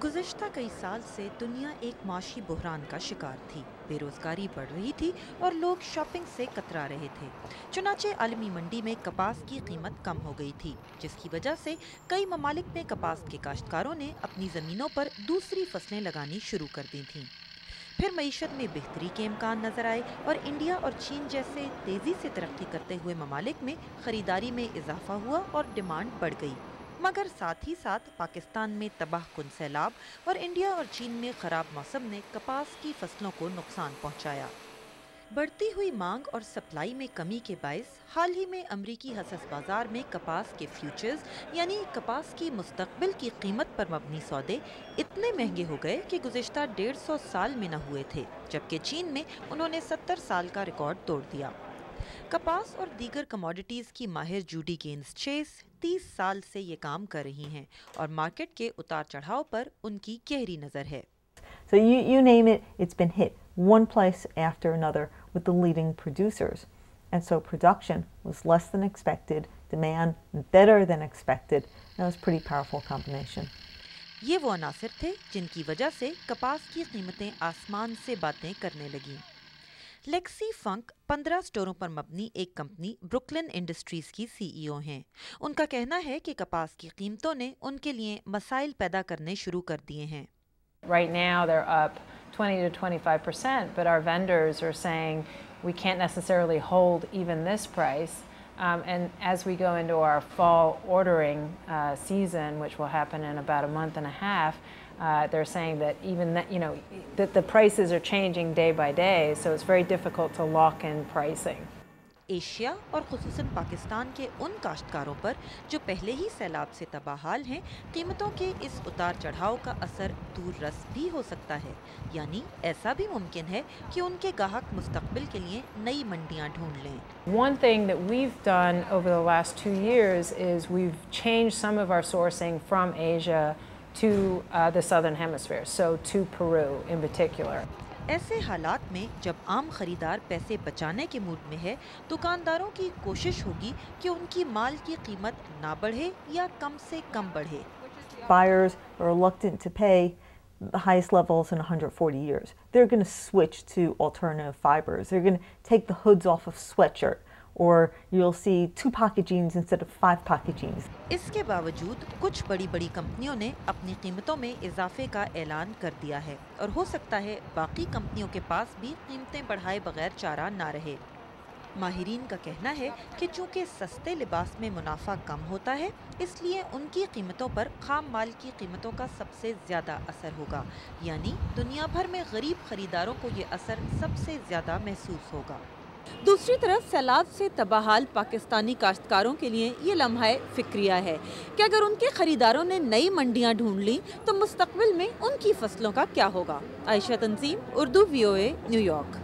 गुज़िश्ता कई साल से दुनिया एक माशी बहरान का शिकार थी। बेरोज़गारी बढ़ रही थी और लोग शॉपिंग से कतरा रहे थे। चुनाचे आलमी मंडी में कपास की कीमत कम हो गई थी, जिसकी वजह से कई ममालिक में कपास के काश्तकारों ने अपनी ज़मीनों पर दूसरी फसलें लगानी शुरू कर दी थीं। फिर मईशत में बेहतरी के इम्कान नजर आए और इंडिया और चीन जैसे तेज़ी से तरक्की करते हुए ममालिक में ख़रीदारी में इजाफा हुआ और डिमांड बढ़ गई। मगर साथ ही साथ पाकिस्तान में तबाहकुन सैलाब और इंडिया और चीन में ख़राब मौसम ने कपास की फसलों को नुकसान पहुंचाया। बढ़ती हुई मांग और सप्लाई में कमी के बायस हाल ही में अमरीकी हसस बाजार में कपास के फ्यूचर्स यानी कपास की मुस्तकबिल की कीमत पर मबनी सौदे इतने महंगे हो गए कि गुज़िश्ता 150 साल में न हुए थे, जबकि चीन में उन्होंने 70 साल का रिकॉर्ड तोड़ दिया। कपास और दीगर कमोडिटीज़ की माहिर जूडी गेन्स चेस 30 साल से ये काम कर रही हैं और मार्केट के उतार चढ़ाव पर उनकी गहरी नज़र है। So you name it, it's been hit one place after another with the leading producers. And so production was less than expected, demand better than expected. That was a pretty powerful combination. ये वो अनासिर थे जिनकी वजह से कपास की कीमतें आसमान से बातें करने लगीं। लेक्सी फंक 15 स्टोरों पर मबनी एक कंपनी ब्रुकलिन इंडस्ट्रीज की सीईओ हैं। उनका कहना है कि कपास की कीमतों ने उनके लिए मसाइल पैदा करने शुरू कर दिए हैं। Right now they're up 20 to 25%, but our vendors are saying we can't necessarily hold even this price. And as we go into our fall ordering season, which will happen in about a month and a half, they're saying that even that, that the prices are changing day by day, so it's very difficult to lock in pricing. Asia और खुसूसन पाकिस्तान के उन काश्तकारों पर जो पहले ही सैलाब से तबाहाल हैं, कीमतों के इस उतार चढ़ाव का असर दूर रस भी हो सकता है। यानी ऐसा भी मुमकिन है कि उनके गाहक मुस्तकबिल के लिए नई मंडियां ढूंढ लें। One thing that we've done over the last 2 years is we've changed some of our sourcing from Asia to the Southern Hemisphere, so to Peru in particular. ऐसे हालात में जब आम खरीदार पैसे बचाने के मूड में है, दुकानदारों की कोशिश होगी कि उनकी माल की कीमत ना बढ़े या कम से कम बढ़े। Buyers are reluctant to pay the highest levels in 140 years. They're going to switch to alternative fibers. They're going to take the hoods off of sweatshirt, or you'll see 2-pocket jeans instead of 5-pocket jeans. इसके बावजूद कुछ बड़ी कंपनियों ने अपनी कीमतों में इजाफे का ऐलान कर दिया है और हो सकता है बाकी कंपनियों के पास भी कीमतें बढ़ाए बगैर चारा ना रहे। माहिरीन का कहना है कि चूंकि सस्ते लिबास में मुनाफा कम होता है, इसलिए उनकी कीमतों पर खाम माल की कीमतों का सबसे ज़्यादा असर होगा। यानी दुनिया भर में गरीब खरीदारों को ये असर सबसे ज़्यादा महसूस होगा। दूसरी तरफ सैलाब से तबाहाल पाकिस्तानी काश्तकारों के लिए ये लम्हा फिक्रिया है कि अगर उनके खरीदारों ने नई मंडियां ढूंढ ली तो मुस्तकबिल में उनकी फसलों का क्या होगा। आयशा तंजीम, उर्दू VOA, न्यूयॉर्क।